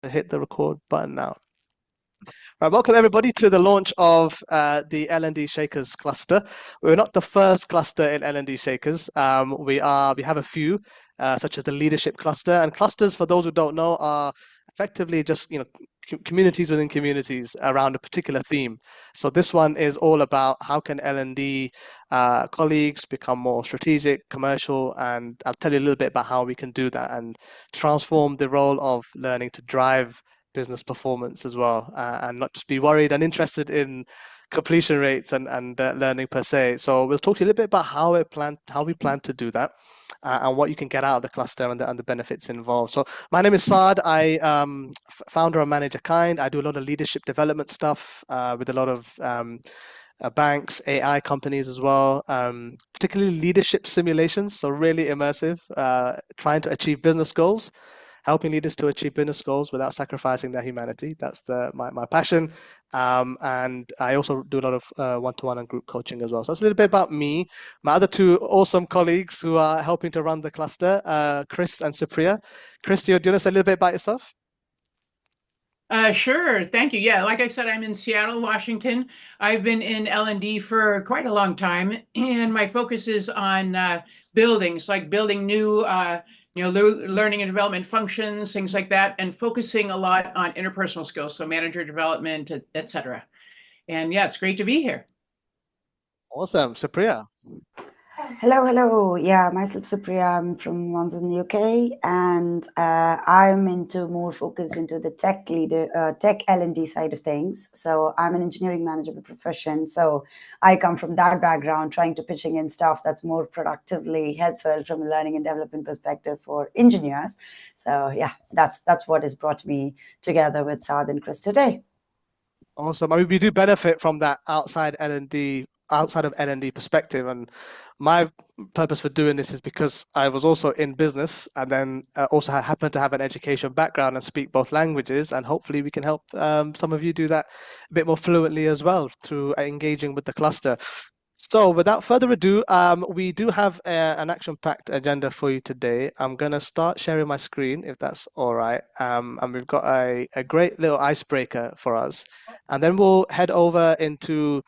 hit the record button now. Right, welcome everybody to the launch of the L&D Shakers cluster. We're not the first cluster in L&D Shakers. We have a few, such as the leadership cluster. And clusters, for those who don't know, are effectively just communities within communities around a particular theme. So this one is all about how can L&D colleagues become more strategic, commercial, and I'll tell you a little bit about how we can do that and transform the role of learning to drive business performance as well, and not just be worried and interested in completion rates and learning per se. So we'll talk to you a little bit about how we plan to do that, and what you can get out of the cluster and the benefits involved. So my name is Saad. I founder and manager Kind. I do a lot of leadership development stuff with a lot of banks, AI companies as well, particularly leadership simulations. So really immersive, trying to achieve business goals, helping leaders to achieve business goals without sacrificing their humanity. That's my passion. And I also do a lot of one-to-one and group coaching as well. So that's a little bit about me. My other two awesome colleagues who are helping to run the cluster, Chris and Supriya. Chris, do you want to say a little bit about yourself? Sure. Thank you. Yeah, like I said, I'm in Seattle, Washington. I've been in L&D for quite a long time, and my focus is on buildings, like building new, learning and development functions, things like that, and focusing a lot on interpersonal skills, so manager development, et cetera. And yeah, it's great to be here. Awesome. Supriya. Hello, hello. Yeah, myself Supriya. I'm from London, UK, and I'm more focused into the tech L&D side of things. So I'm an engineering manager by profession. So I come from that background, trying to pitching in stuff that's more productively helpful from a learning and development perspective for engineers. So yeah, that's what has brought me together with Saad and Chris today. Awesome. I mean, we do benefit from that outside of L&D perspective. And my purpose for doing this is because I was also in business and then also happen to have an education background and speak both languages. And hopefully we can help some of you do that a bit more fluently as well through engaging with the cluster. So without further ado, we do have an action-packed agenda for you today. I'm going to start sharing my screen, if that's all right. And we've got a great little icebreaker for us. And then we'll head over into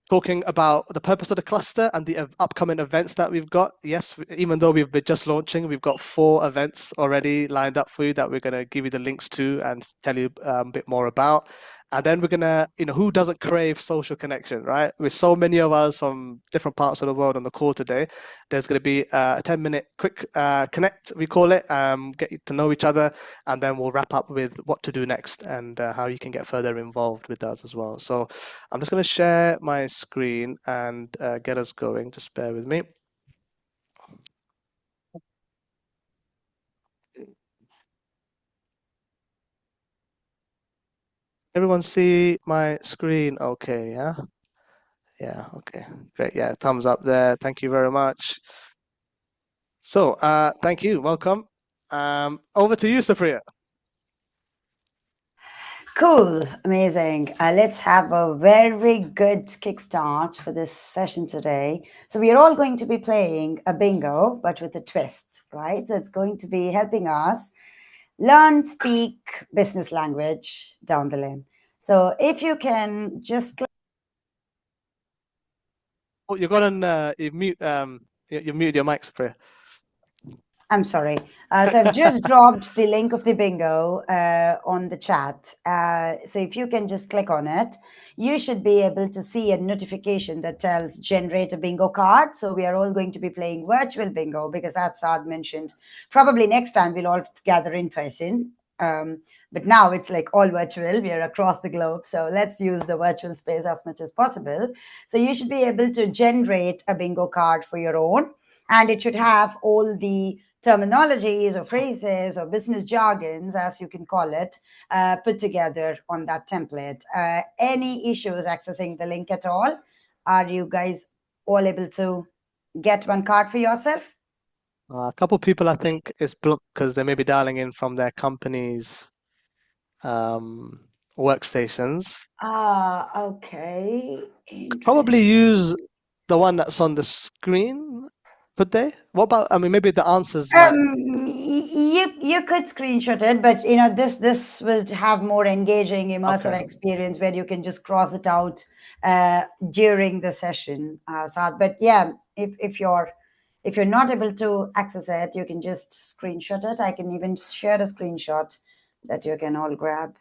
talking about the purpose of the cluster and the upcoming events that we've got. Yes, even though we've been just launching, we've got 4 events already lined up for you that we're going to give you the links to and tell you a bit more about. And then we're going to, who doesn't crave social connection, right? With so many of us from different parts of the world on the call today, there's going to be a 10-minute quick connect, we call it, get to know each other, and then we'll wrap up with what to do next and how you can get further involved with us as well. So I'm just going to share my screen and get us going. Just bear with me. Everyone see my screen okay, yeah? Yeah, okay, great. Yeah, thumbs up there. Thank you very much. So, thank you. Welcome. Over to you, Supriya. Cool, amazing. Let's have a very good kickstart for this session today. So we are all going to be playing a bingo, but with a twist, right? So it's going to be helping us learn, speak business language down the lane. So if you can just click. Oh, you're gonna you mute you muted your mic, Supriya. I'm sorry. So I've just dropped the link of the bingo on the chat. So if you can just click on it, you should be able to see a notification that tells generate a bingo card. So we are all going to be playing virtual bingo because as Saad mentioned, probably next time we'll all gather in person. But now it's like all virtual. We are across the globe. So let's use the virtual space as much as possible. So you should be able to generate a bingo card for your own. And it should have all the terminologies or phrases or business jargons, as you can call it, put together on that template. Any issues accessing the link at all? Are you guys all able to get one card for yourself? A couple of people, I think, is blocked because they may be dialing in from their company's workstations. Okay. Probably use the one that's on the screen, could they? What about, I mean, maybe the answers might. You could screenshot it, but this would have more engaging, immersive experience where you can just cross it out during the session, Saad. But yeah, if you're not able to access it, you can just screenshot it. I can even share a screenshot that you can all grab.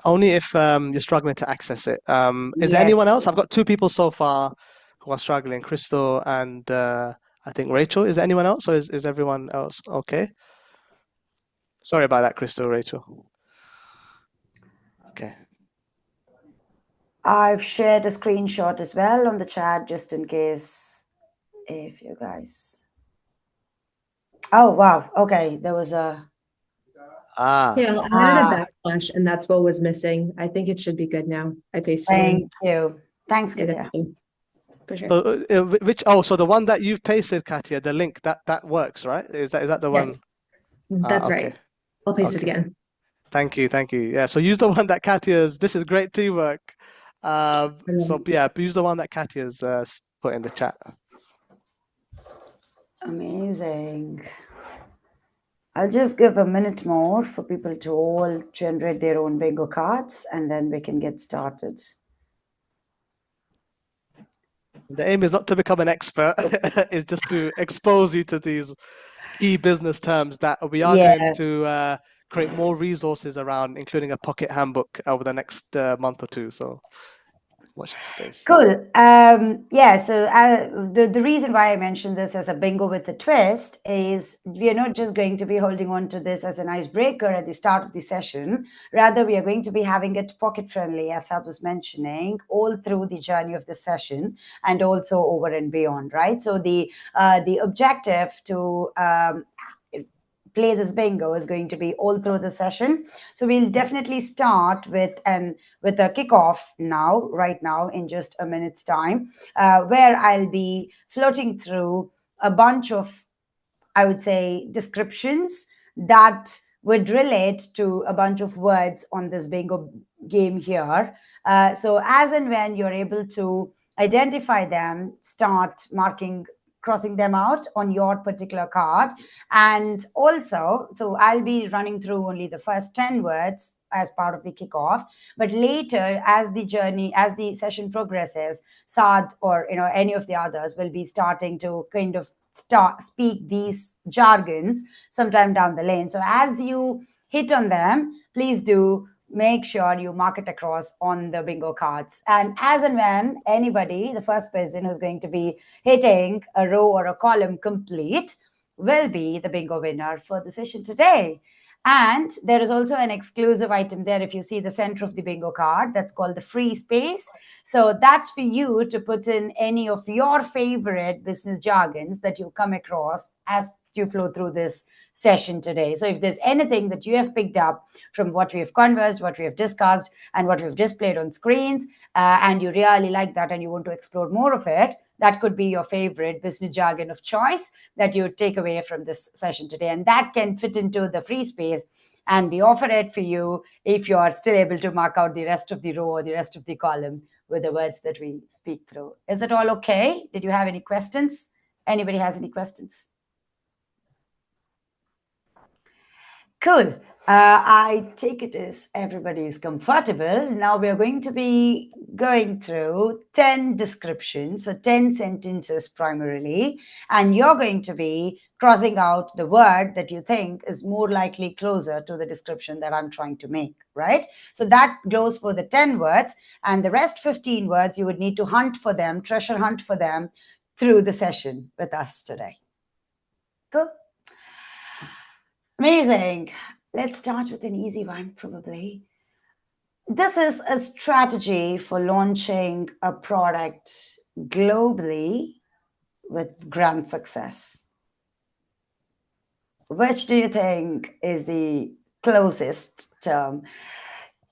Only if you're struggling to access it. Is there Yes. anyone else? I've got 2 people so far who are struggling, Crystal and I think Rachel. Is there anyone else, or is everyone else okay? Sorry about that, Crystal, Rachel. Okay. I've shared a screenshot as well on the chat just in case if you guys. Oh, wow. Okay. There was a. Yeah, I added a backslash, and that's what was missing. I think it should be good now. I pasted it in. Thank you. Thanks, Katya. For sure. So the one that you've pasted, Katya, the link that works, right? Is that the one? Yes, that's okay. right. I'll paste it again. Thank you. Yeah. So use the one that Katya's. This is great teamwork. So yeah, use the one that Katya's put in the chat. Amazing. I'll just give a minute more for people to all generate their own bingo cards, and then we can get started. The aim is not to become an expert, it's just to expose you to these key business terms that we are going to create more resources around, including a pocket handbook over the next month or 2. So watch the space. Cool. Yeah, so the reason why I mentioned this as a bingo with a twist is we are not just going to be holding on to this as an icebreaker at the start of the session. Rather, we are going to be having it pocket friendly, as I was mentioning, all through the journey of the session and also over and beyond, right? So the objective to play this bingo is going to be all through the session. So we'll definitely start with a kickoff right now in just a minute's time, where I'll be floating through a bunch of, I would say, descriptions that would relate to a bunch of words on this bingo game here. So as and when you're able to identify them, start crossing them out on your particular card. And also, so I'll be running through only the first 10 words as part of the kickoff, but later as the session progresses, Saad or any of the others will be starting to kind of speak these jargons sometime down the lane. So as you hit on them, please do make sure you mark it across on the bingo cards. And as and when anybody, the first person who's going to be hitting a row or a column complete, will be the bingo winner for the session today. And there is also an exclusive item there. If you see the center of the bingo card, that's called the free space. So that's for you to put in any of your favorite business jargons that you come across as you flow through this session today. So if there's anything that you have picked up from what we have conversed, what we have discussed, and what we've displayed on screens, and you really like that and you want to explore more of it, that could be your favorite business jargon of choice that you take away from this session today. And that can fit into the free space. And we offer it for you if you are still able to mark out the rest of the row or the rest of the column with the words that we speak through. Is that all okay? Did you have any questions? Anybody has any questions? Cool. I take it as everybody is comfortable. Now we are going to be going through 10 descriptions, so 10 sentences primarily, and you're going to be crossing out the word that you think is more likely closer to the description that I'm trying to make, right? So that goes for the 10 words, and the rest 15 words, you would need to hunt for them, treasure hunt for them through the session with us today. Cool. Amazing. Let's start with an easy one, probably. This is a strategy for launching a product globally with grand success. Which do you think is the closest term?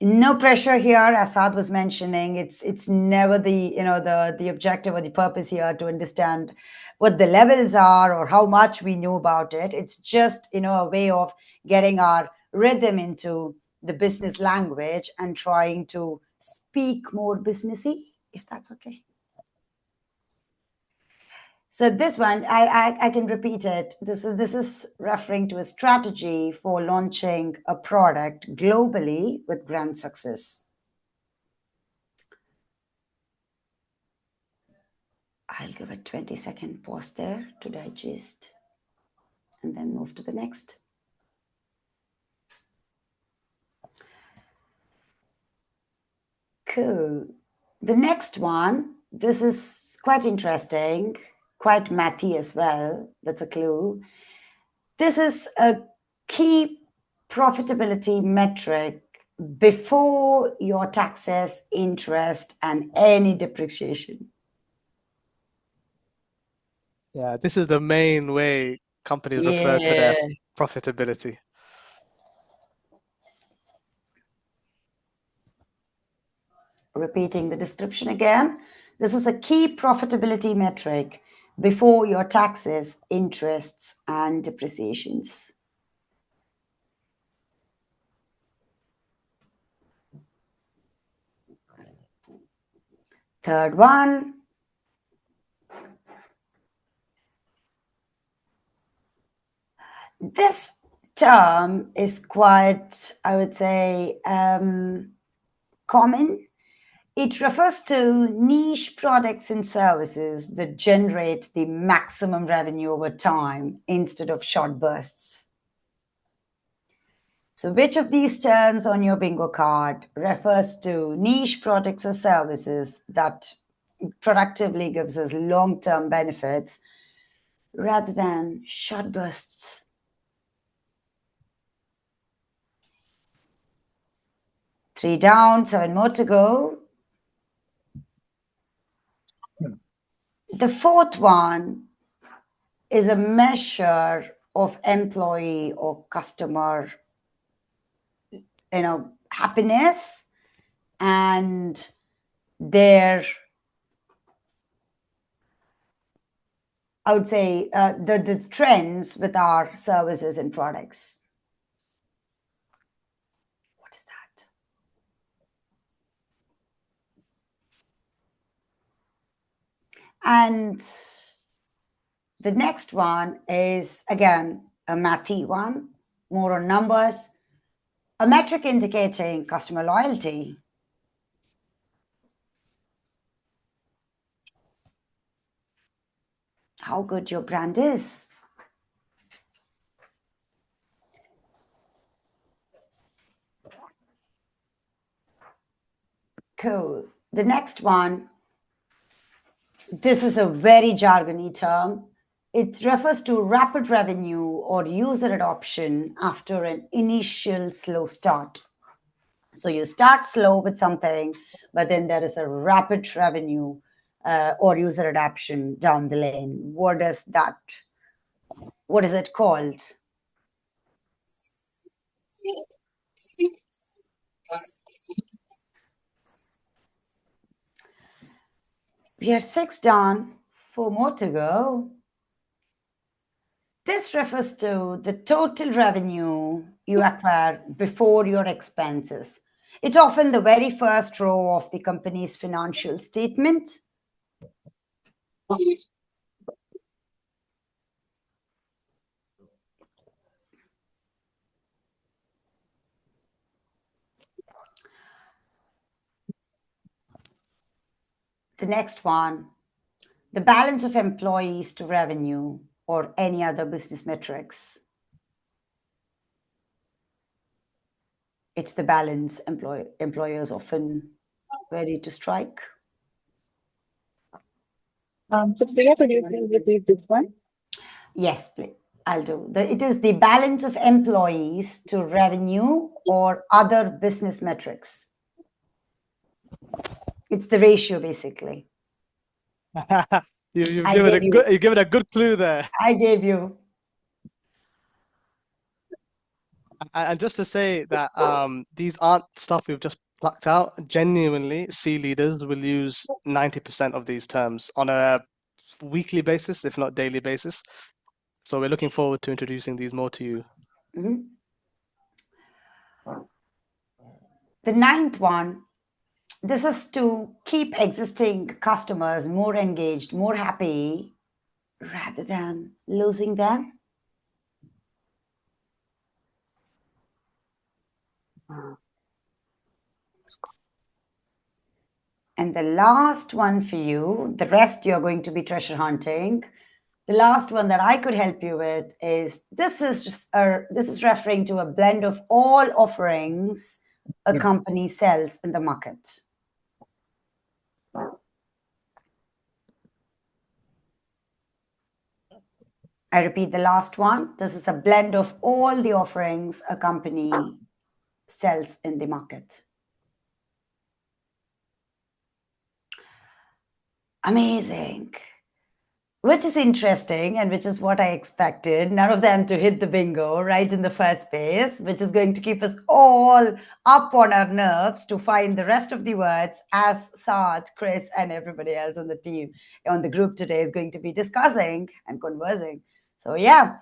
No pressure here, as Saad was mentioning. It's never the objective or the purpose here to understand what the levels are or how much we know about it. It's just a way of getting our rhythm into the business language and trying to speak more businessy, if that's okay. So this one, I can repeat it. This is referring to a strategy for launching a product globally with grand success. I'll give a 20-second pause there to digest and then move to the next. Cool. The next one, this is quite interesting, quite mathy as well. That's a clue. This is a key profitability metric before your taxes, interest, and any depreciation. Yeah, this is the main way companies refer to their profitability. Repeating the description again. This is a key profitability metric before your taxes, interests, and depreciations. Third one. This term is quite, I would say, common. It refers to niche products and services that generate the maximum revenue over time instead of short bursts. So which of these terms on your bingo card refers to niche products or services that productively gives us long-term benefits rather than short bursts? Three down, 7 more to go. The fourth one is a measure of employee or customer, happiness and their, I would say, the trends with our services and products. What is that? And the next one is, again, a mathy one, more on numbers, a metric indicating customer loyalty. How good your brand is. Cool. The next one, this is a very jargony term. It refers to rapid revenue or user adoption after an initial slow start. So you start slow with something, but then there is a rapid revenue or user adoption down the lane. What is it called? We are 6 down, 4 more to go. This refers to the total revenue you acquire before your expenses. It's often the very first row of the company's financial statement. The next one, the balance of employees to revenue or any other business metrics. It's the balance employers often ready to strike. So Priya, could you please repeat this one? Yes, please. I'll do. It is the balance of employees to revenue or other business metrics. It's the ratio, basically. You've given a good clue there. I gave you. And just to say that these aren't stuff we've just plucked out. Genuinely, C leaders will use 90% of these terms on a weekly basis, if not daily basis. So we're looking forward to introducing these more to you. Mm-hmm. The ninth one, this is to keep existing customers more engaged, more happy, rather than losing them. And the last one for you, the rest you're going to be treasure hunting. The last one that I could help you with is this is referring to a blend of all offerings a company sells in the market. I repeat the last one. This is a blend of all the offerings a company sells in the market. Amazing. Which is interesting and which is what I expected. None of them to hit the bingo right in the first place, which is going to keep us all up on our nerves to find the rest of the words as Saad, Chris, and everybody else on the team, on the group today is going to be discussing and conversing. So yeah,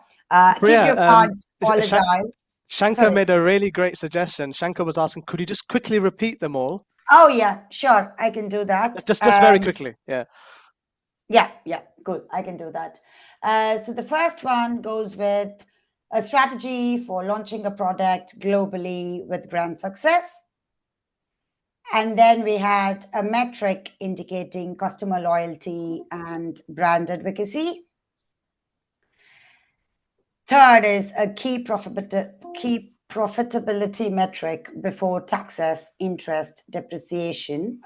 keep your cards all agile. Shankar made a really great suggestion. Shankar was asking, could you just quickly repeat them all? Oh yeah, sure, I can do that. Just very quickly, yeah. Yeah, good. I can do that. So the first one goes with a strategy for launching a product globally with grand success. And then we had a metric indicating customer loyalty and brand advocacy. Third is a key profitability metric before taxes, interest, depreciation.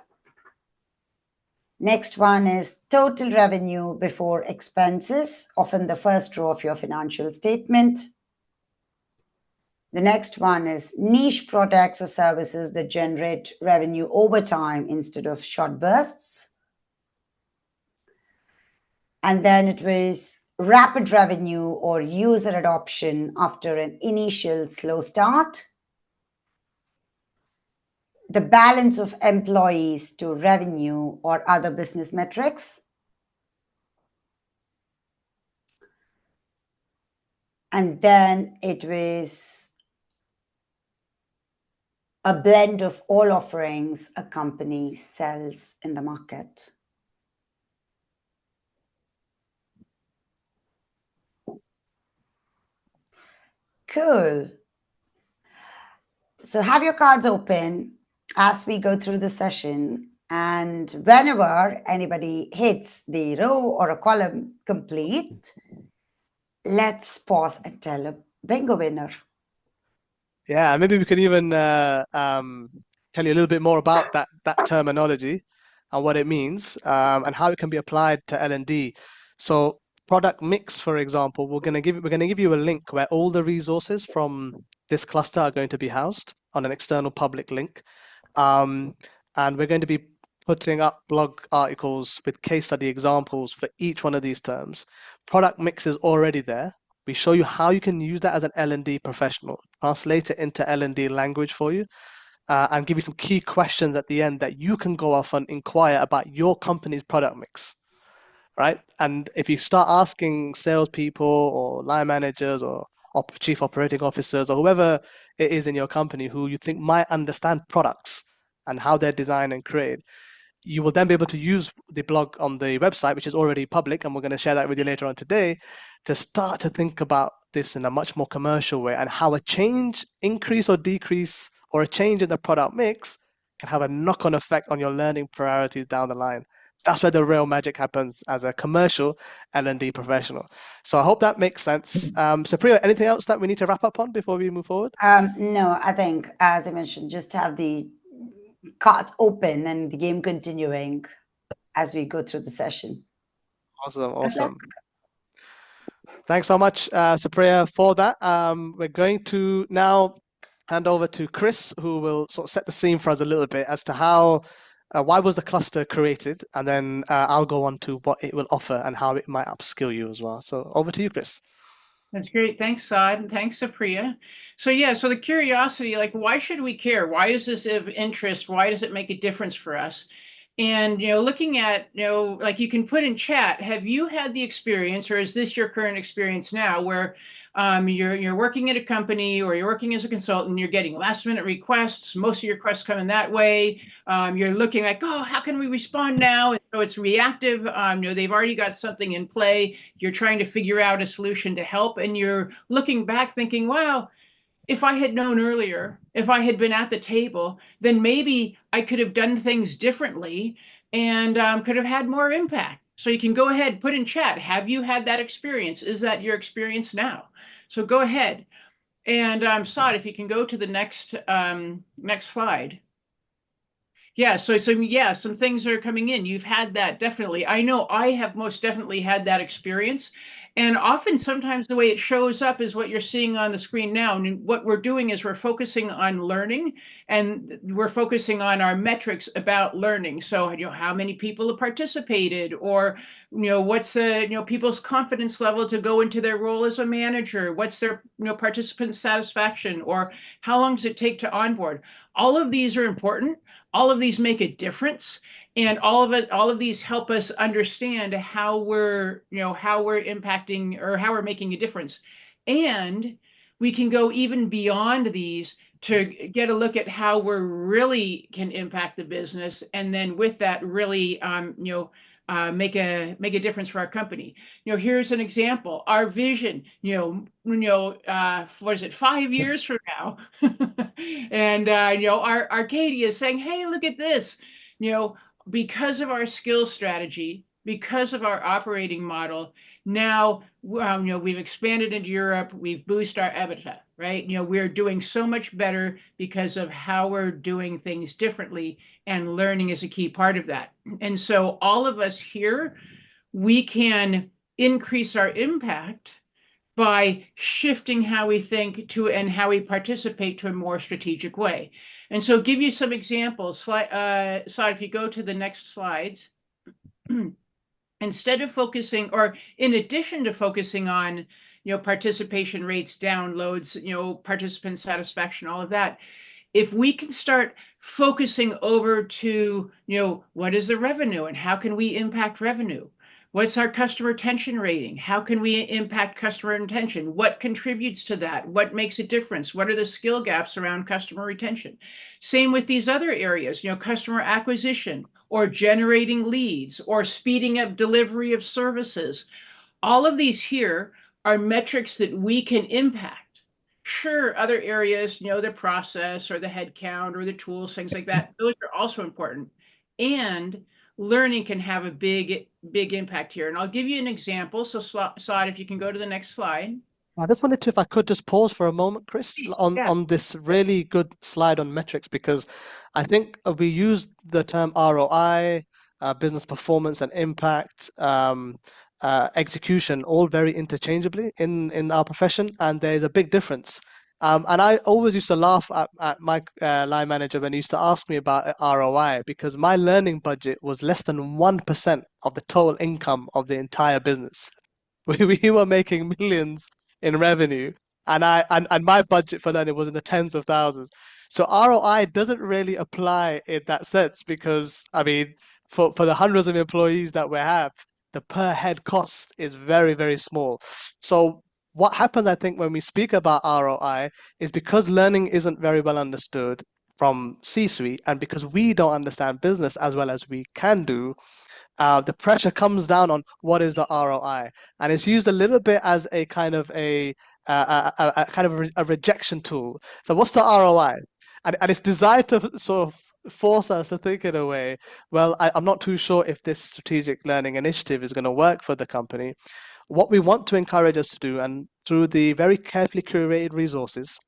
Next one is total revenue before expenses, often the first row of your financial statement. The next one is niche products or services that generate revenue over time instead of short bursts. And then it was rapid revenue or user adoption after an initial slow start. The balance of employees to revenue or other business metrics. And then it was a blend of all offerings a company sells in the market. Cool. So have your cards open as we go through the session. And whenever anybody hits the row or a column complete, let's pause and tell a bingo winner. Yeah, maybe we can even tell you a little bit more about that terminology and what it means and how it can be applied to L&D. So product mix, for example, we're going to give you a link where all the resources from this cluster are going to be housed on an external public link. And we're going to be putting up blog articles with case study examples for each one of these terms. Product mix is already there. We show you how you can use that as an L&D professional, translate it into L&D language for you, and give you some key questions at the end that you can go off and inquire about your company's product mix, right? And if you start asking salespeople or line managers or chief operating officers or whoever it is in your company who you think might understand products and how they're designed and created, you will then be able to use the blog on the website, which is already public, and we're going to share that with you later on today, to start to think about this in a much more commercial way and how a change, increase or decrease, or a change in the product mix can have a knock-on effect on your learning priorities down the line. That's where the real magic happens as a commercial L&D professional. So I hope that makes sense. So Priya, anything else that we need to wrap up on before we move forward? No, I think, as I mentioned, just have the cards open and the game continuing as we go through the session. Awesome. Thanks so much, Supriya, for that. We're going to now hand over to Chris, who will sort of set the scene for us a little bit as to how, why was the cluster created, and then I'll go on to what it will offer and how it might upskill you as well. So over to you, Chris. That's great. Thanks, Saad, and thanks, Supriya. So yeah, so the curiosity, like, why should we care? Why is this of interest? Why does it make a difference for us? And, looking at, like you can put in chat, have you had the experience, or is this your current experience now, where you're working at a company or you're working as a consultant, you're getting last minute requests, most of your requests come in that way. You're looking like, oh, how can we respond now? And so it's reactive. They've already got something in play. You're trying to figure out a solution to help, and you're looking back thinking, wow, if I had known earlier, if I had been at the table, then maybe I could have done things differently and could have had more impact. So you can go ahead, put in chat, have you had that experience? Is that your experience now? So go ahead. And Saad, if you can go to the next slide. Yeah, so yeah, some things are coming in. You've had that, definitely. I know I have most definitely had that experience. And often, sometimes the way it shows up is what you're seeing on the screen now. And what we're doing is we're focusing on learning, and we're focusing on our metrics about learning. So, how many people have participated, or, what's the, people's confidence level to go into their role as a manager? What's their, participant satisfaction, or how long does it take to onboard? All of these are important. All of these make a difference, and all of these help us understand how we're impacting, or how we're making a difference. And we can go even beyond these to get a look at how we really can impact the business, and then with that really make a difference for our company. Here's an example. Our vision, what is it, 5 years from now? And our Arcadia is saying, hey, look at this. Because of our skills strategy, because of our operating model, now we've expanded into Europe, we've boosted our EBITDA, right? We're doing so much better because of how we're doing things differently, and learning is a key part of that. And so all of us here, we can increase our impact by shifting how we think to and how we participate to a more strategic way. And so give you some examples. Saad, if you go to the next slides, instead of focusing, or in addition to focusing on, participation rates, downloads, participant satisfaction, all of that, if we can start focusing over to, what is the revenue and how can we impact revenue? What's our customer retention rating? How can we impact customer retention? What contributes to that? What makes a difference? What are the skill gaps around customer retention? Same with these other areas, customer acquisition, or generating leads, or speeding up delivery of services. All of these here are metrics that we can impact. Sure, other areas, the process or the headcount or the tools, things like that, those are also important. And learning can have a big impact here. And I'll give you an example. So Saad, if you can go to the next slide. I just wanted to, if I could just pause for a moment, Chris, on this really good slide on metrics, because I think we use the term ROI, business performance and impact, execution, all very interchangeably in our profession, and there's a big difference. And I always used to laugh at my line manager when he used to ask me about ROI, because my learning budget was less than 1% of the total income of the entire business. We were making millions in revenue, and my budget for learning was in the tens of thousands. So ROI doesn't really apply in that sense, because I mean, for the hundreds of employees that we have, the per head cost is very, very small. So what happens, I think, when we speak about ROI is because learning isn't very well understood from C-suite, and because we don't understand business as well as we can do, the pressure comes down on what is the ROI, and it's used a little bit as a kind of a rejection tool. So what's the ROI? And it's designed to sort of force us to think in a way, well, I'm not too sure if this strategic learning initiative is going to work for the company. What we want to encourage us to do, and through the very carefully curated resources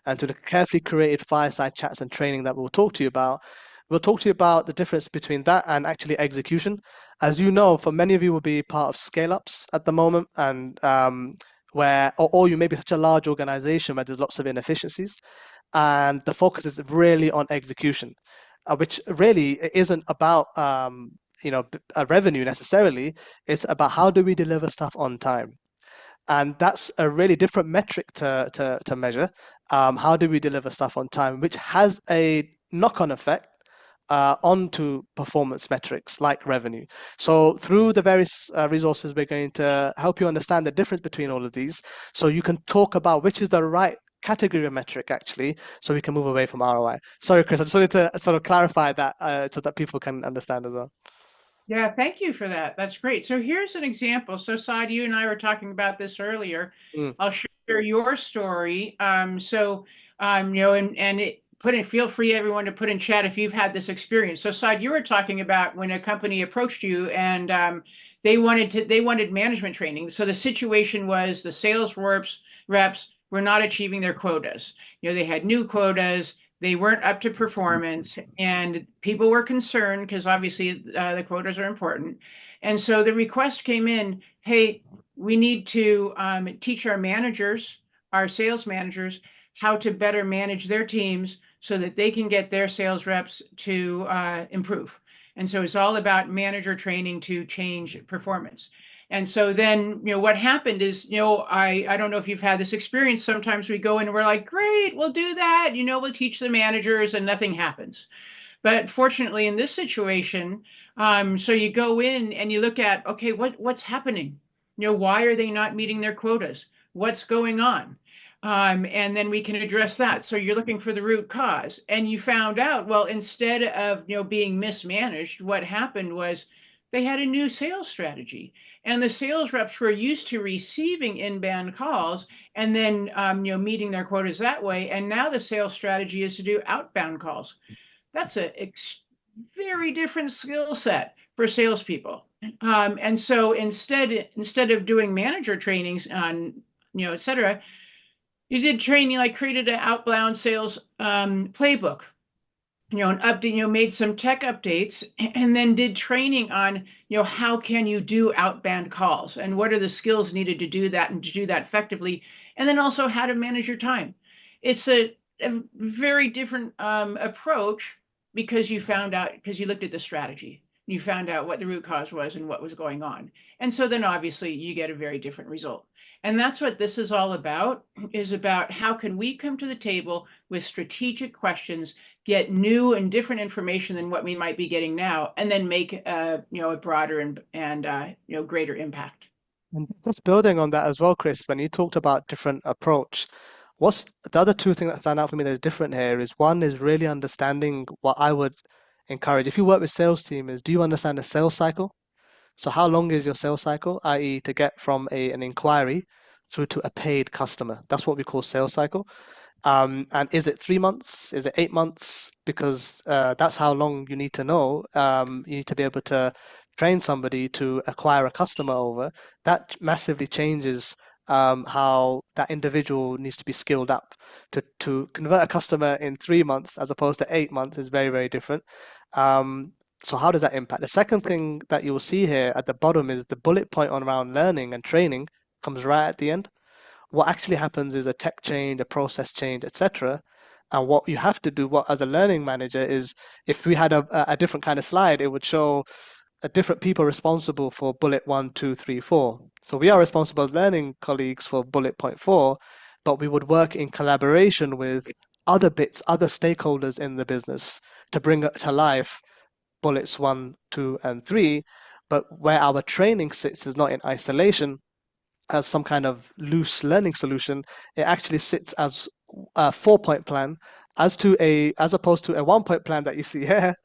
and to the carefully curated fireside chats and training that we'll talk to you about, the difference between that and actually execution. As you know, for many of you will be part of scale-ups at the moment, and or you may be such a large organization where there's lots of inefficiencies, and the focus is really on execution, which really isn't about a revenue necessarily. It's about how do we deliver stuff on time, and that's a really different metric to measure. How do we deliver stuff on time, which has a knock-on effect onto performance metrics like revenue. So through the various resources, we're going to help you understand the difference between all of these, so you can talk about which is the right category of metric actually, so we can move away from ROI. Sorry, Chris, I just wanted to sort of clarify that so that people can understand as well. Yeah, thank you for that. That's great. So here's an example. So Saad, you and I were talking about this earlier. I'll share your story. Feel free everyone to put in chat if you've had this experience. So Saad, you were talking about when a company approached you and they wanted management training. So the situation was the sales reps were not achieving their quotas. They had new quotas. They weren't up to performance, and people were concerned because obviously the quotas are important. And so the request came in, hey, we need to teach our managers, our sales managers, how to better manage their teams so that they can get their sales reps to improve. And so it's all about manager training to change performance. And so then, what happened is, I don't know if you've had this experience. Sometimes we go in and we're like, great, we'll do that. We'll teach the managers and nothing happens. But fortunately, in this situation, so you go in and you look at, okay, what's happening? Why are they not meeting their quotas? What's going on? And then we can address that. So you're looking for the root cause. And you found out, well, instead of being mismanaged, what happened was they had a new sales strategy. And the sales reps were used to receiving inbound calls and then meeting their quotas that way. And now the sales strategy is to do outbound calls. That's a very different skill set for salespeople. And so instead of doing manager trainings on, et cetera, you did training, like created an outbound sales playbook, and update, made some tech updates, and then did training on, how can you do outbound calls and what are the skills needed to do that and to do that effectively, and then also how to manage your time. It's a very different approach because you looked at the strategy. You found out what the root cause was and what was going on. And so then obviously you get a very different result. And that's what this is all about, is about how can we come to the table with strategic questions, get new and different information than what we might be getting now, and then make a broader and greater impact. And just building on that as well, Chris, when you talked about different approach, what's the other two things that stand out for me that is different here is one is really understanding what I would encourage. If you work with sales team, is do you understand the sales cycle? So how long is your sales cycle, i.e. to get from an inquiry through to a paid customer? That's what we call sales cycle. And is it 3 months? Is it 8 months? Because that's how long you need to know. You need to be able to train somebody to acquire a customer over. That massively changes how that individual needs to be skilled up. To convert a customer in 3 months as opposed to 8 months is very, very different. So how does that impact? The second thing that you'll see here at the bottom is the bullet point on around learning and training comes right at the end. What actually happens is a tech change, a process change, etc. And what you have to do, what as a learning manager, is if we had a different kind of slide, it would show different people responsible for bullet 1, 2, 3, 4. So we are responsible as learning colleagues for bullet point 4, but we would work in collaboration with other bits, other stakeholders in the business to bring it to life bullets 1, 2, and 3. But where our training sits is not in isolation as some kind of loose learning solution. It actually sits as a 4-point plan, as opposed to a 1-point plan that you see here.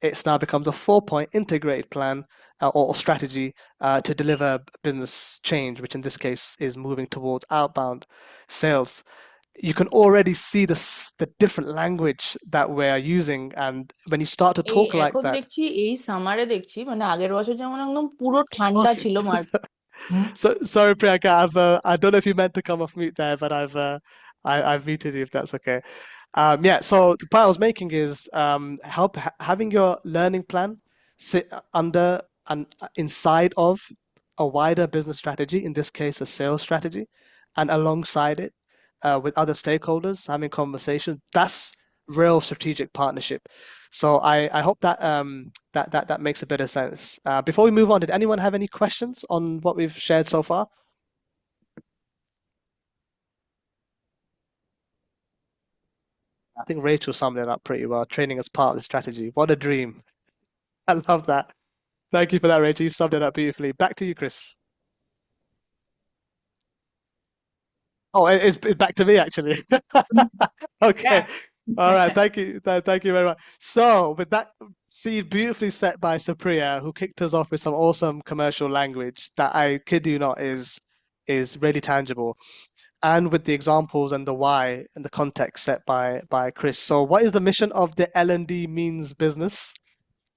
It's now becomes a 4-point integrated plan or strategy to deliver business change, which in this case is moving towards outbound sales. You can already see the different language that we're using, and when you start to talk like that. দেখছি এই সামারে দেখছি মানে আগের বছর যেমন একদম পুরো ঠান্ডা ছিল So sorry, Priyanka. I don't know if you meant to come off mute there, but I've muted you if that's okay. Yeah. So the point I was making is having your learning plan sit under and inside of a wider business strategy. In this case, a sales strategy, and alongside it, with other stakeholders, having conversations. That's real strategic partnership. So I hope that that makes a bit of sense. Before we move on, did anyone have any questions on what we've shared so far? I think Rachel summed it up pretty well. Training as part of the strategy. What a dream. I love that. Thank you for that, Rachel. You summed it up beautifully. Back to you, Chris. Oh, it's back to me actually. Okay. Yeah. All right. Thank you. Thank you very much. So, with that scene beautifully set by Supriya, who kicked us off with some awesome commercial language that I kid you not is really tangible, and with the examples and the why and the context set by Chris. So, what is the mission of the L&D Means Business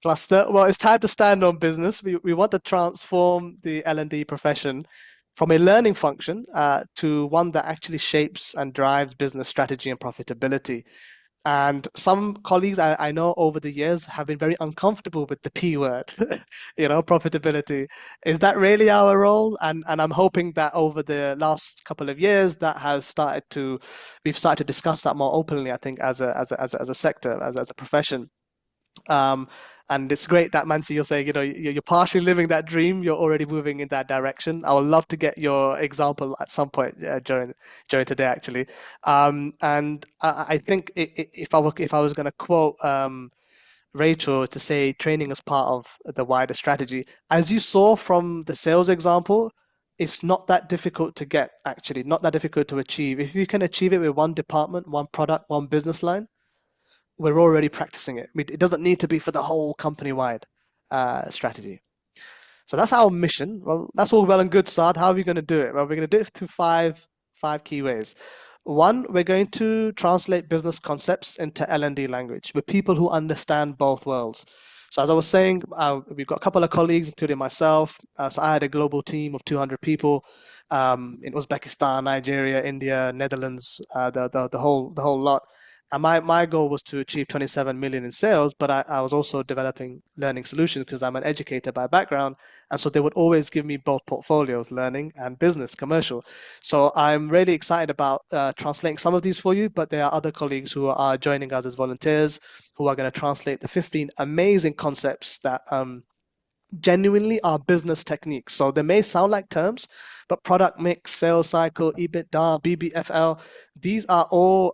cluster? Well, it's time to stand on business. We want to transform the L&D profession from a learning function to one that actually shapes and drives business strategy and profitability. And some colleagues I know over the years have been very uncomfortable with the P word, profitability. Is that really our role? And I'm hoping that over the last couple of years that we've started to discuss that more openly, I think, as a sector, as a profession. Um, and it's great that Mansi, you're saying, you're partially living that dream. You're already moving in that direction. I would love to get your example at some point during today, actually. And I think if I was going to quote Rachel to say training as part of the wider strategy, as you saw from the sales example, it's not that difficult to get, actually, not that difficult to achieve. If you can achieve it with one department, one product, one business line, we're already practicing it. It doesn't need to be for the whole company-wide strategy. So that's our mission. Well, that's all well and good, Saad. How are we going to do it? Well, we're going to do it through five key ways. One, we're going to translate business concepts into L&D language with people who understand both worlds. So as I was saying, we've got a couple of colleagues, including myself. So I had a global team of 200 people in Uzbekistan, Nigeria, India, Netherlands, the whole lot. And my goal was to achieve 27 million in sales, but I was also developing learning solutions because I'm an educator by background. And so they would always give me both portfolios, learning and business, commercial. So I'm really excited about translating some of these for you, but there are other colleagues who are joining us as volunteers who are going to translate the 15 amazing concepts that genuinely are business techniques. So they may sound like terms, but product mix, sales cycle, EBITDA, BBFL, these are all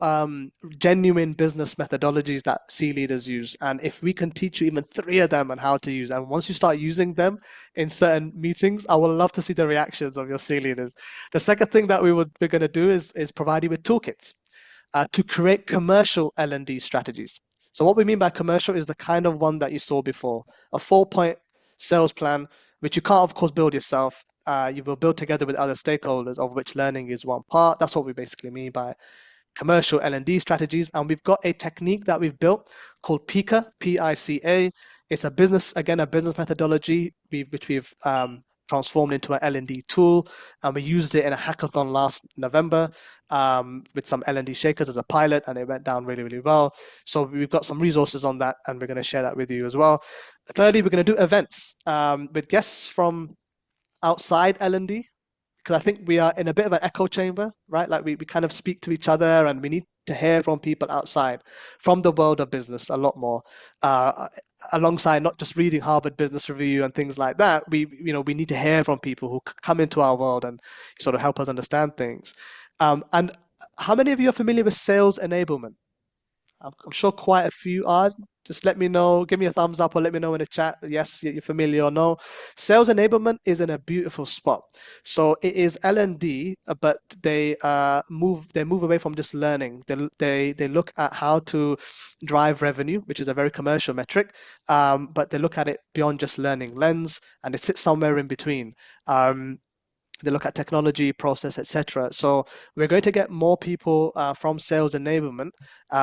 genuine business methodologies that C leaders use. And if we can teach you even 3 of them and how to use, and once you start using them in certain meetings, I would love to see the reactions of your C leaders. The second thing that we're going to do is provide you with toolkits to create commercial L&D strategies. So what we mean by commercial is the kind of one that you saw before, a 4-point sales plan, which you can't, of course, build yourself. You will build together with other stakeholders, of which learning is one part. That's what we basically mean by commercial L&D strategies. And we've got a technique that we've built called PICA, P-I-C-A. It's a business methodology which we've transformed into an L&D tool, and we used it in a hackathon last November with some L&D shakers as a pilot, and it went down really, really well. So we've got some resources on that, and we're going to share that with you as well. Thirdly, we're going to do events with guests from outside L&D, because I think we are in a bit of an echo chamber, right? Like we kind of speak to each other, and we need to hear from people outside, from the world of business a lot more, alongside not just reading Harvard Business Review and things like that. We need to hear from people who come into our world and sort of help us understand things. And how many of you are familiar with sales enablement? I'm sure quite a few are. Just let me know, give me a thumbs up or let me know in the chat. Yes, you're familiar or no. Sales enablement is in a beautiful spot. So it is L&D, but they move away from just learning. They look at how to drive revenue, which is a very commercial metric, but they look at it beyond just learning lens, and it sits somewhere in between. They look at technology, process, etc. So we're going to get more people from sales enablement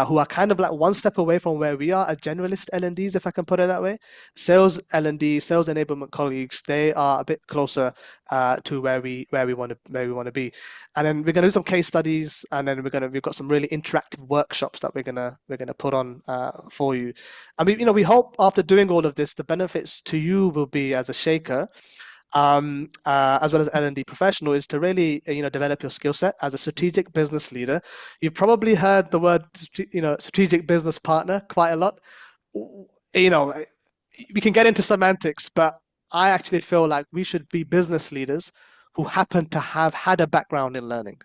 who are kind of like one step away from where we are, a generalist L&Ds, if I can put it that way. Sales L&D, sales enablement colleagues, they are a bit closer to where we want to be. And then we're going to do some case studies, and then we've got some really interactive workshops that we're gonna put on for you. I mean, we hope after doing all of this, the benefits to you will be as a shaker, as well as L&D professional, is to really develop your skill set as a strategic business leader. You've probably heard the word strategic business partner quite a lot. We can get into semantics, but I actually feel like we should be business leaders who happen to have had a background in learning.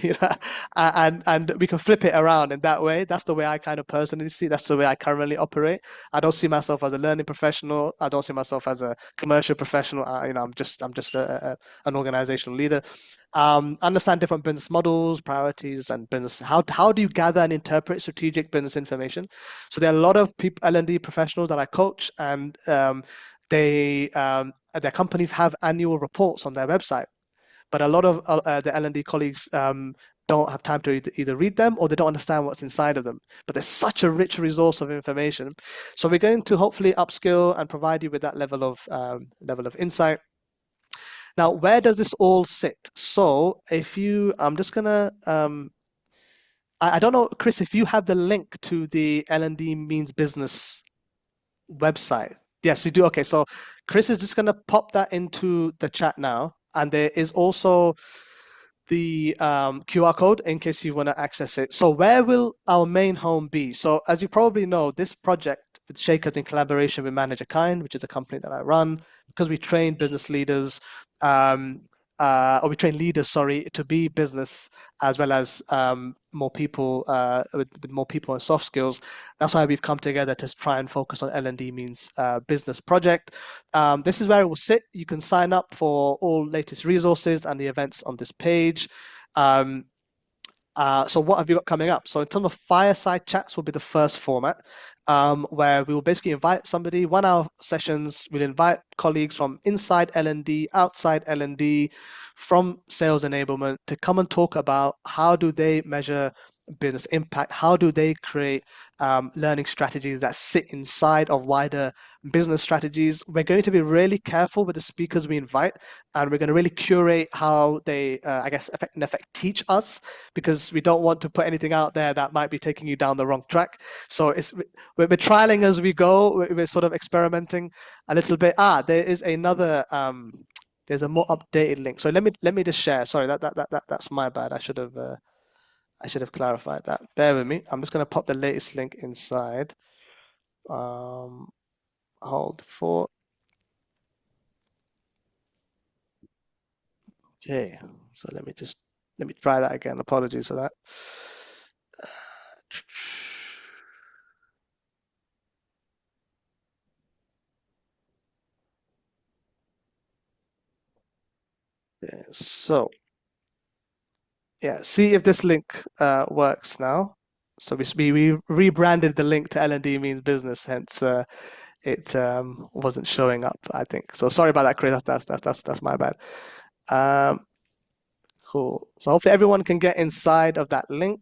you know, and we can flip it around in that way. That's the way I kind of personally see. That's the way I currently operate. I don't see myself as a learning professional. I don't see myself as a commercial professional. I'm just an organizational leader. Understand different business models, priorities, and business. How do you gather and interpret strategic business information? So there are a lot of people, L&D professionals that I coach, and their companies have annual reports on their website, but a lot of the L&D colleagues don't have time to either read them or they don't understand what's inside of them. But there's such a rich resource of information. So we're going to hopefully upskill and provide you with that level of insight. Now, where does this all sit? So I'm just gonna, I don't know, Chris, if you have the link to the L&D Means Business website. Yes, you do. Okay, so Chris is just gonna pop that into the chat now, and there is also the QR code in case you want to access it. So where will our main home be? So as you probably know, this project with Shakers in collaboration with Manager Kind, which is a company that I run, because we train business leaders, or we train leaders, sorry, to be business as well as more people with more people and soft skills. That's why we've come together to try and focus on L&D Means Business project. This is where it will sit. You can sign up for all latest resources and the events on this page. So what have you got coming up? So in terms of fireside chats will be the first format, where we will basically invite somebody, 1 hour sessions. We'll invite colleagues from inside L&D, outside L&D, from sales enablement to come and talk about how do they measure business impact, how do they create learning strategies that sit inside of wider business strategies. We're going to be really careful with the speakers we invite, and we're going to really curate how they, I guess, in effect, teach us, because we don't want to put anything out there that might be taking you down the wrong track. So we're trialing as we go. We're sort of experimenting a little bit. There is another. There's a more updated link. So let me just share. Sorry, that's my bad. I should have clarified that. Bear with me. I'm just going to pop the latest link inside. Hold for. Okay. So let me try that again. Apologies for that. Okay, so yeah, see if this link works now. So we rebranded the link to L&D Means Business, hence it wasn't showing up, I think. So sorry about that, Chris. That's my bad. Cool. So hopefully everyone can get inside of that link.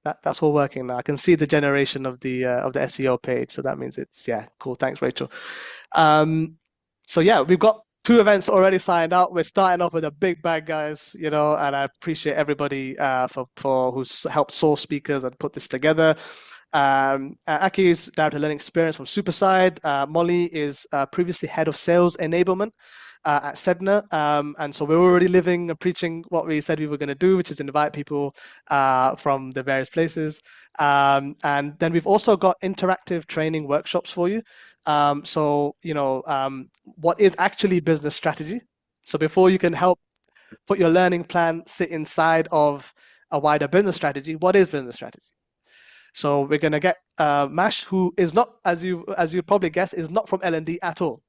That's all working now. I can see the generation of the SEO page, so that means it's cool. Thanks, Rachel. So yeah, we've got 2 events already signed up. We're starting off with a big bag, guys. And I appreciate everybody for who's helped source speakers and put this together. Aki is Director of Learning Experience from Superside. Molly is previously Head of Sales Enablement at Sedna. And so we're already living and preaching what we said we were going to do, which is invite people from the various places. And then we've also got interactive training workshops for you. So what is actually business strategy? So before you can help put your learning plan sit inside of a wider business strategy, what is business strategy? So we're going to get Mash, who is not, as you probably guess, is not from L&D at all.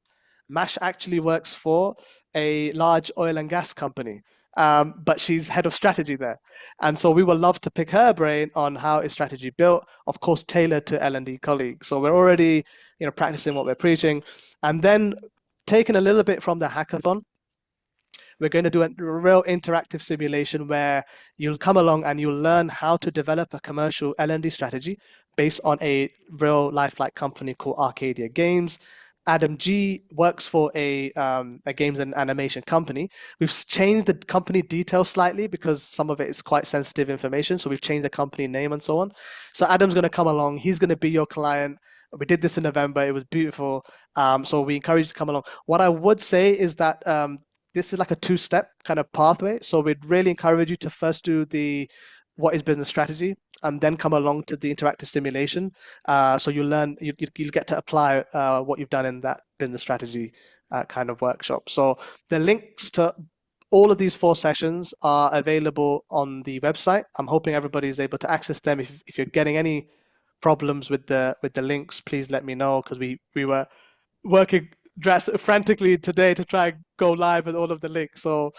Mash actually works for a large oil and gas company, but she's head of strategy there. And so we would love to pick her brain on how is strategy built, of course, tailored to L&D colleagues. So we're already, practicing what we're preaching. And then taking a little bit from the hackathon, we're going to do a real interactive simulation where you'll come along and you'll learn how to develop a commercial L&D strategy based on a real lifelike company called Arcadia Games. Adam G works for a games and animation company. We've changed the company details slightly because some of it is quite sensitive information. So we've changed the company name and so on. So Adam's going to come along. He's going to be your client. We did this in November. It was beautiful. So we encourage you to come along. What I would say is that this is like a 2-step kind of pathway. So we'd really encourage you to first do the what is business strategy, and then come along to the interactive simulation. So you learn, you'll get to apply what you've done in that business strategy kind of workshop. So the links to all of these 4 sessions are available on the website. I'm hoping everybody is able to access them. If you're getting any problems with the links, please let me know, because we were working frantically today to try and go live with all of the links. So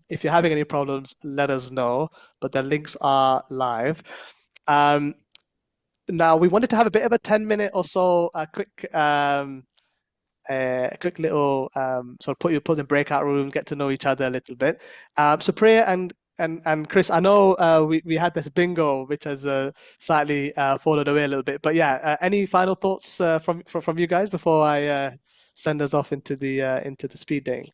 if you're having any problems, let us know. But the links are live. Now we wanted to have a bit of a 10-minute or so, a quick little sort of put you in breakout room, get to know each other a little bit. So Priya and Chris, I know we had this bingo which has slightly fallen away a little bit, but yeah, any final thoughts from you guys before I send us off into the speed dating?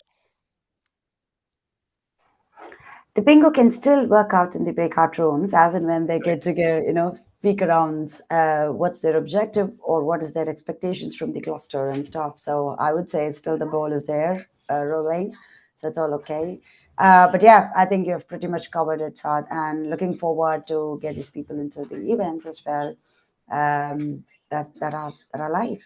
The bingo can still work out in the breakout rooms as and when they get to go, speak around what's their objective or what is their expectations from the cluster and stuff. So I would say still the ball is there rolling. So it's all okay. But yeah, I think you've pretty much covered it, Saad, and looking forward to get these people into the events as well that are live.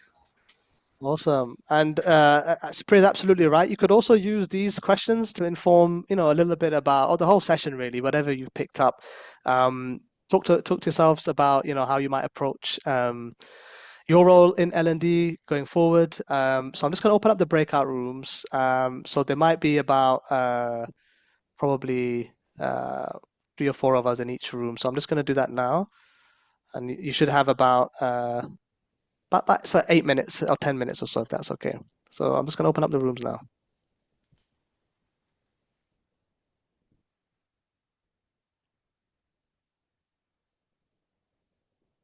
Awesome. And Supriya is absolutely right. You could also use these questions to inform, a little bit about, or the whole session really, whatever you've picked up. Talk to yourselves about, how you might approach your role in L&D going forward. So I'm just going to open up the breakout rooms. So there might be about probably 3 or 4 of us in each room. So I'm just going to do that now. And you should have about so 8 minutes or 10 minutes or so, if that's okay. So I'm just going to open up the rooms now.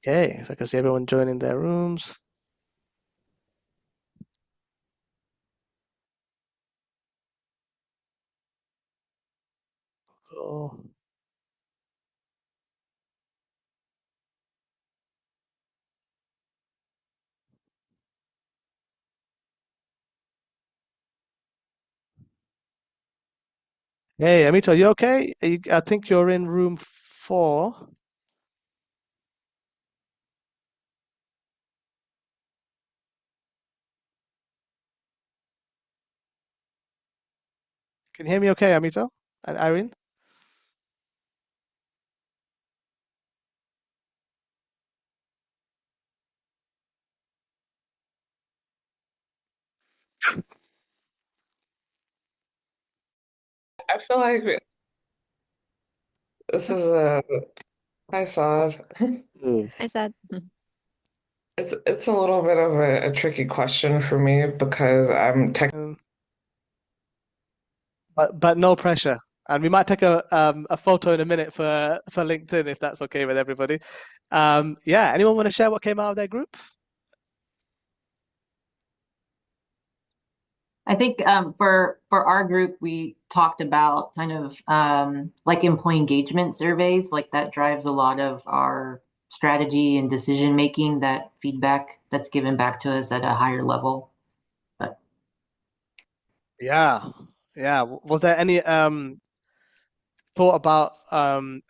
Okay, so I can see everyone joining their rooms. Cool. Hey, Amita, are you okay? I think you're in room 4. Can you hear me okay, Amita and Irene? I feel like this is a hi Saad. I said, It's a little bit of a tricky question for me because I'm tech. But no pressure. And we might take a photo in a minute for LinkedIn if that's okay with everybody. Yeah, anyone want to share what came out of their group? I think for our group, we talked about kind of like employee engagement surveys, like that drives a lot of our strategy and decision making, that feedback that's given back to us at a higher level. But Yeah, yeah. Was there any thought about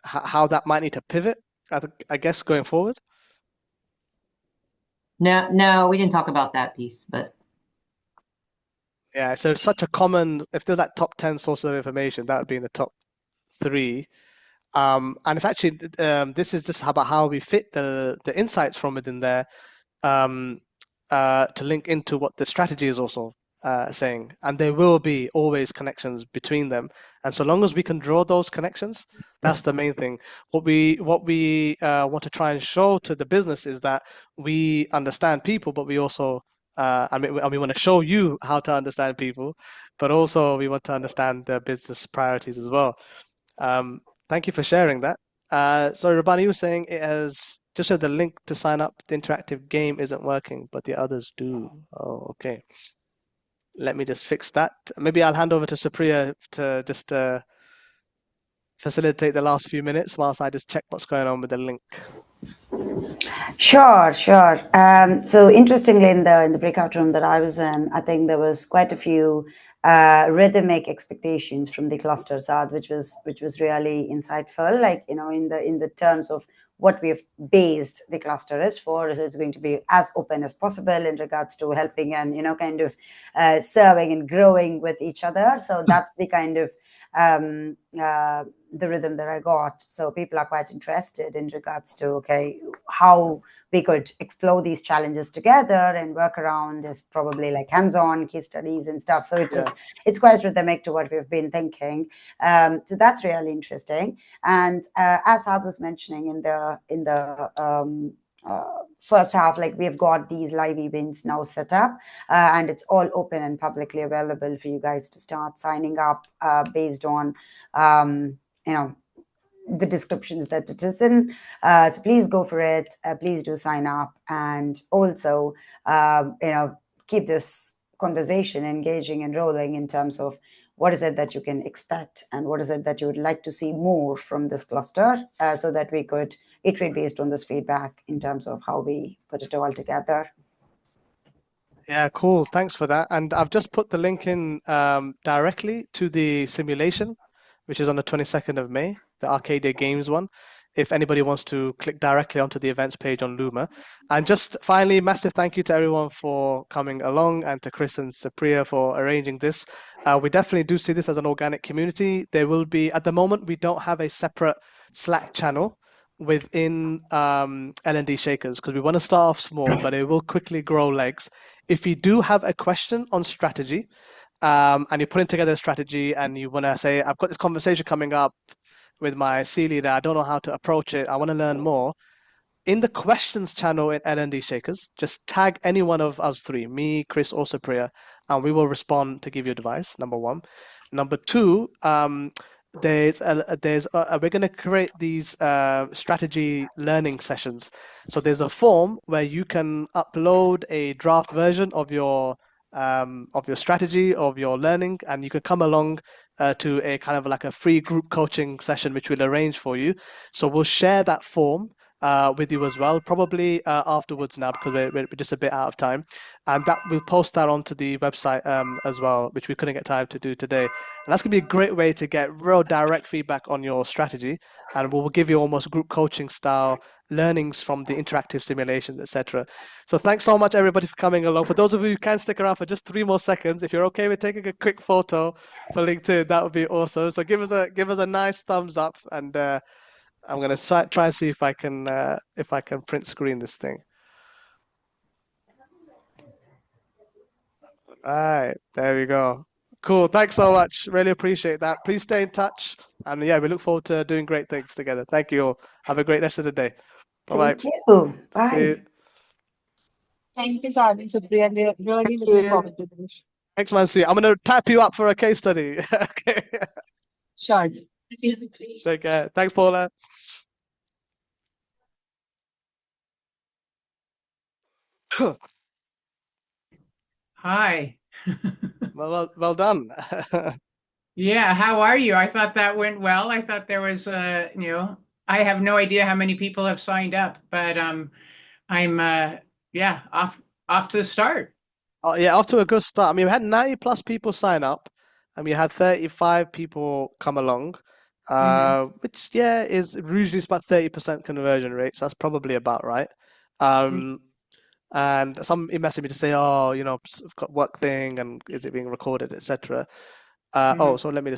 how that might need to pivot? I guess going forward. no, we didn't talk about that piece, but Yeah, so it's such a common, if there's that top 10 sources of information, that would be in the top 3. And it's actually this is just about how we fit the insights from within there um, to link into what the strategy is also saying. And there will be always connections between them. And so long as we can draw those connections, that's the main thing. What we want to try and show to the business is that we understand people, but we also we want to show you how to understand people, but also we want to understand the business priorities as well. Thank you for sharing that. Sorry, Rabani, you were saying it has just said the link to sign up. The interactive game isn't working, but the others do. Oh, okay. Let me just fix that. Maybe I'll hand over to Supriya to just facilitate the last few minutes whilst I just check what's going on with the link. Sure. So interestingly, in the breakout room that I was in, I think there was quite a few rhythmic expectations from the cluster, Saad, which was really insightful. Like in the terms of what we've based the cluster is for. So it's going to be as open as possible in regards to helping and, kind of serving and growing with each other. So that's the kind of the rhythm that I got. So people are quite interested in regards to, okay, how we could explore these challenges together and work around this, probably like hands-on case studies and stuff. So it's quite rhythmic to what we've been thinking. So that's really interesting. And as Had was mentioning in the first half, like we've got these live events now set up, and it's all open and publicly available for you guys to start signing up based on the descriptions that it is in. So please go for it. Please do sign up, and also keep this conversation engaging and rolling in terms of what is it that you can expect and what is it that you would like to see more from this cluster, so that we could iterate based on this feedback in terms of how we put it all together. Yeah, cool. Thanks for that. And I've just put the link in directly to the simulation, which is on the 22nd of May, the Arcadia Games one, if anybody wants to click directly onto the events page on Luma. And just finally, massive thank you to everyone for coming along, and to Chris and Supriya for arranging this. We definitely do see this as an organic community. There will be, at the moment, we don't have a separate Slack channel within L&D Shakers, because we want to start off small, but it will quickly grow legs. If you do have a question on strategy, and you're putting together a strategy and you want to say, I've got this conversation coming up with my C leader, I don't know how to approach it, I want to learn more. In the questions channel in L&D Shakers, just tag any one of us three, me, Chris, or Supriya, and we will respond to give you advice, number one. Number two, we're going to create these strategy learning sessions. So there's a form where you can upload a draft version of your strategy, of your learning, and you can come along to a kind of like a free group coaching session, which we'll arrange for you. So we'll share that form with you as well, probably afterwards now, because we're just a bit out of time, and that we'll post that onto the website as well, which we couldn't get time to do today. And that's gonna be a great way to get real direct feedback on your strategy, and we'll give you almost group coaching style learnings from the interactive simulations, etc. So thanks so much everybody for coming along. For those of you who can stick around for just 3 more seconds, if you're okay with taking a quick photo for LinkedIn, that would be awesome. So give us a nice thumbs up, and I'm gonna try and see if I can print screen this thing. All right, there we go. Cool. Thanks so much. Really appreciate that. Please stay in touch, and yeah, we look forward to doing great things together. Thank you all. Have a great rest of the day. Bye-bye. Thank you. Bye. See you. Thank you, Saad and Supriya. We're really looking forward to this. Thanks, Mansi. I'm gonna tap you up for a case study. Okay. Sure. Take care. Thanks, Paula. Hi. Well done. Yeah, how are you? I thought that went well. I thought there was I have no idea how many people have signed up, but I'm yeah, off to the start. Oh yeah, off to a good start. I mean, we had 90 plus people sign up, and we had 35 people come along, which yeah is usually it's about 30% conversion rate, so that's probably about right. And some messaged me to say, oh, I've got work thing, and is it being recorded, etc. Oh, so let me just